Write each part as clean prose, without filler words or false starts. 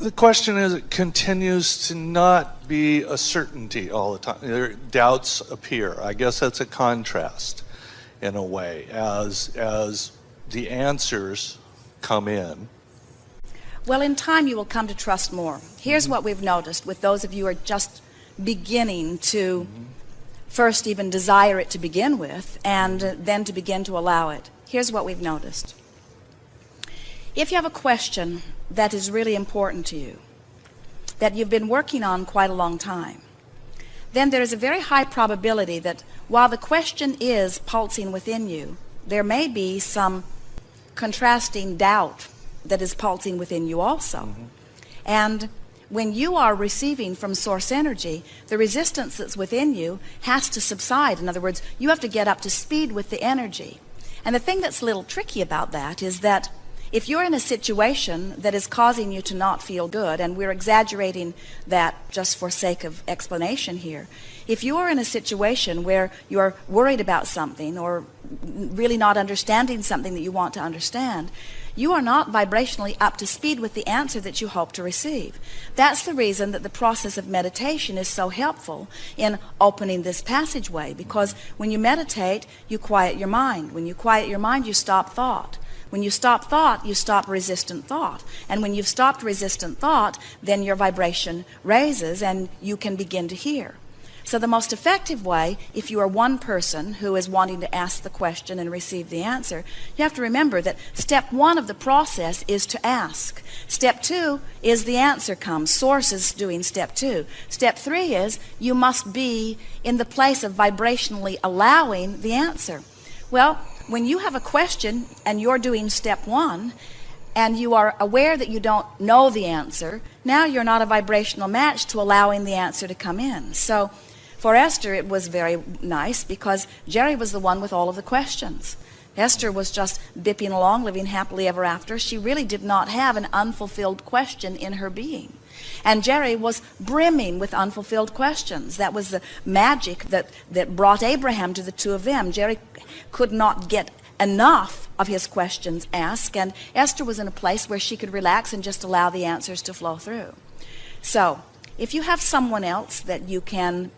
The question is, it continues to not be a certainty all the time. Doubts appear. I guess that's a contrast in a way as the answers come in. Well, in time you will come to trust more. Here's what we've noticed with those of you who are just beginning to first even desire it to begin with, and then to begin to allow it. Here's what we've noticed. If you have a question that is really important to you, that you've been working on quite a long time, then there is a very high probability that while the question is pulsing within you, there may be some contrasting doubt that is pulsing within you also. And when you are receiving from source energy, the resistance that's within you has to subside. In other words, you have to get up to speed with the energy. And the thing that's a little tricky about that is that if you're in a situation that is causing you to not feel good, and we're exaggerating that just for sake of explanation here, if you are in a situation where you're worried about something or really not understanding something that you want to understand, you are not vibrationally up to speed with the answer that you hope to receive. That's the reason that the process of meditation is so helpful in opening this passageway, because when you meditate, you quiet your mind. When you quiet your mind, you stop thought. When you stop thought, you stop resistant thought. And when you've stopped resistant thought, then your vibration raises and you can begin to hear. So the most effective way, if you are one person who is wanting to ask the question and receive the answer, you have to remember that step one of the process is to ask. Step two is the answer comes. Source is doing step two. Step three is you must be in the place of vibrationally allowing the answer. Well, when you have a question and you're doing step one, and you are aware that you don't know the answer, now you're not a vibrational match to allowing the answer to come in. So for Esther, it was very nice because Jerry was the one with all of the questions. Esther was just bipping along, living happily ever after. She really did not have an unfulfilled question in her being. And Jerry was brimming with unfulfilled questions. That was the magic that brought Abraham to the two of them. Jerry could not get enough of his questions asked, and Esther was in a place where she could relax and just allow the answers to flow through. So, if you have someone else that you can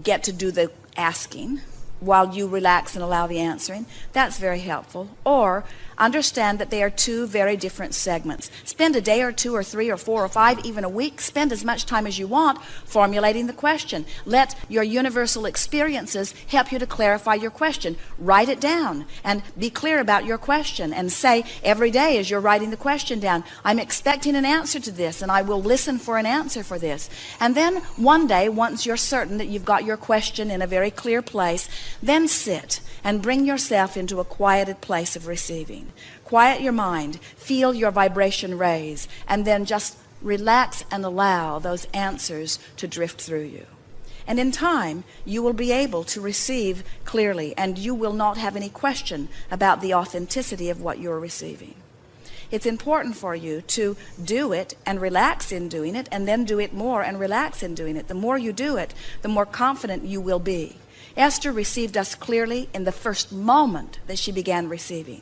get to do the asking while you relax and allow the answering, that's very helpful. Or understand that they are two very different segments. Spend a day or two or three or four or five, even a week. Spend as much time as you want formulating the question. Let your universal experiences help you to clarify your question. Write it down and be clear about your question, and say every day as you're writing the question down, I'm expecting an answer to this, and I will listen for an answer for this. And then one day, once you're certain that you've got your question in a very clear place, then sit and bring yourself into a quieted place of receiving. Quiet your mind, feel your vibration raise, and then just relax and allow those answers to drift through you. And in time, you will be able to receive clearly, and you will not have any question about the authenticity of what you're receiving. It's important for you to do it and relax in doing it, and then do it more and relax in doing it. The more you do it, the more confident you will be. Esther received us clearly in the first moment that she began receiving.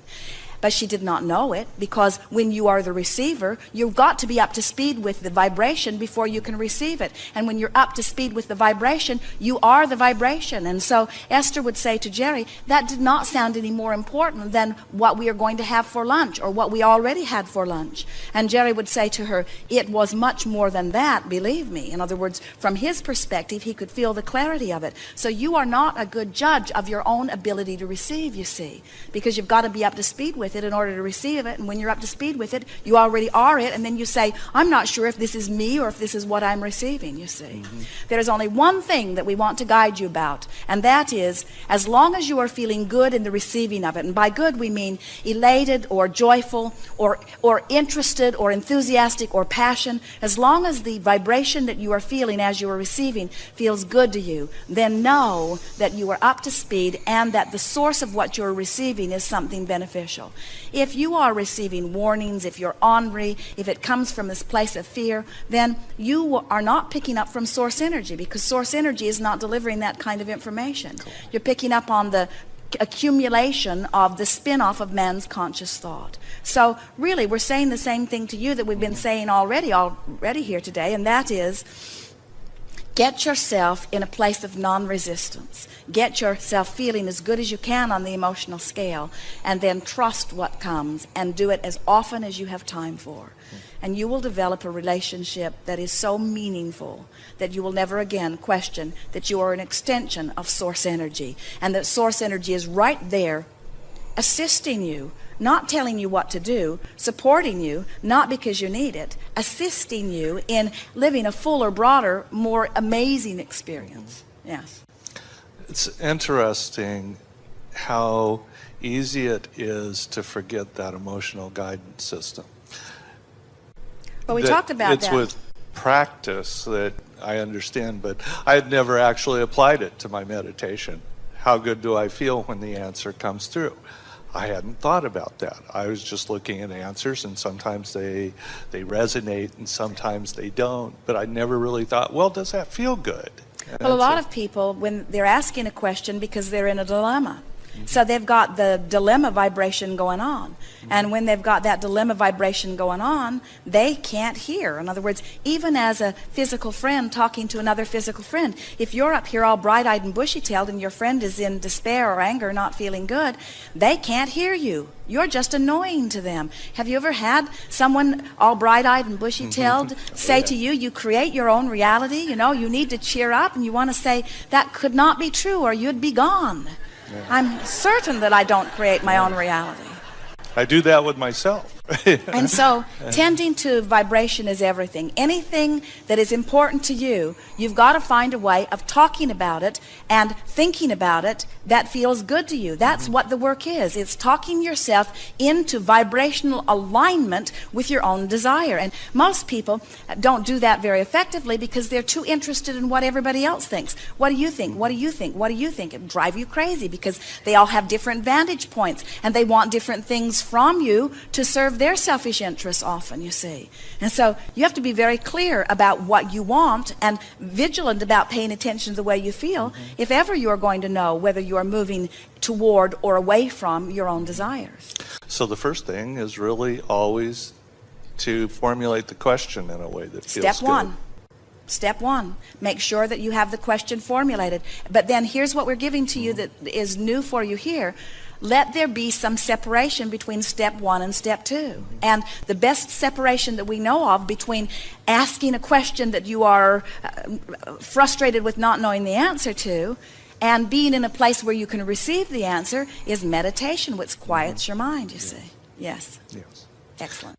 But she did not know it, because when you are the receiver, you've got to be up to speed with the vibration before you can receive it. And when you're up to speed with the vibration, you are the vibration. And so Esther would say to Jerry, that did not sound any more important than what we are going to have for lunch, or what we already had for lunch. And Jerry would say to her, it was much more than that, believe me. In other words, from his perspective, he could feel the clarity of it. So you are not a good judge of your own ability to receive, you see, because you've got to be up to speed with it in order to receive it. And when you're up to speed with it, you already are it, and then you say, I'm not sure if this is me or if this is what I'm receiving, you see. There is only one thing that we want to guide you about, and that is, as long as you are feeling good in the receiving of it, and by good we mean elated or joyful or interested or enthusiastic or passion, as long as the vibration that you are feeling as you are receiving feels good to you, then know that you are up to speed and that the source of what you're receiving is something beneficial. If you are receiving warnings, if you're ornery, if it comes from this place of fear, then you are not picking up from source energy, because source energy is not delivering that kind of information. You're picking up on the accumulation of the spin-off of man's conscious thought. So really, we're saying the same thing to you that we've been saying already here today, and that is, get yourself in a place of non-resistance. Get yourself feeling as good as you can on the emotional scale, and then trust what comes and do it as often as you have time for. And you will develop a relationship that is so meaningful that you will never again question that you are an extension of source energy, and that source energy is right there assisting you, not telling you what to do, supporting you, not because you need it, assisting you in living a fuller, broader, more amazing experience. Yes. It's interesting how easy it is to forget that emotional guidance system. Well, we talked about it's that. With practice that I understand, but I had never actually applied it to my meditation. How good do I feel when the answer comes through? I hadn't thought about that. I was just looking at answers, and sometimes they resonate and sometimes they don't. But I never really thought, well, does that feel good? And well, a lot of people, when they're asking a question because they're in a dilemma, so they've got the dilemma vibration going on. And when they've got that dilemma vibration going on, they can't hear. In other words, even as a physical friend talking to another physical friend, if you're up here all bright-eyed and bushy-tailed and your friend is in despair or anger, not feeling good, they can't hear you. You're just annoying to them. Have you ever had someone all bright-eyed and bushy-tailed say to you, you create your own reality, you know, you need to cheer up, and you want to say, that could not be true or you'd be gone. Yeah. I'm certain that I don't create my own reality. I do that with myself. And so tending to vibration is everything. Anything that is important to you, you've got to find a way of talking about it and thinking about it that feels good to you. That's what the work is. It's talking yourself into vibrational alignment with your own desire. And most people don't do that very effectively because they're too interested in what everybody else thinks. What do you think? What do you think? What do you think? It drives you crazy because they all have different vantage points and they want different things from you to serve their selfish interests often, you see. And so you have to be very clear about what you want and vigilant about paying attention to the way you feel if ever you are going to know whether you are moving toward or away from your own desires. So the first thing is really always to formulate the question in a way that feels Step one. Step one, make sure that you have the question formulated. But then here's what we're giving to you that is new for you here. Let there be some separation between step one and step two. And the best separation that we know of between asking a question that you are frustrated with not knowing the answer to and being in a place where you can receive the answer is meditation, which quiets your mind, you see. Yes. Yes. Excellent.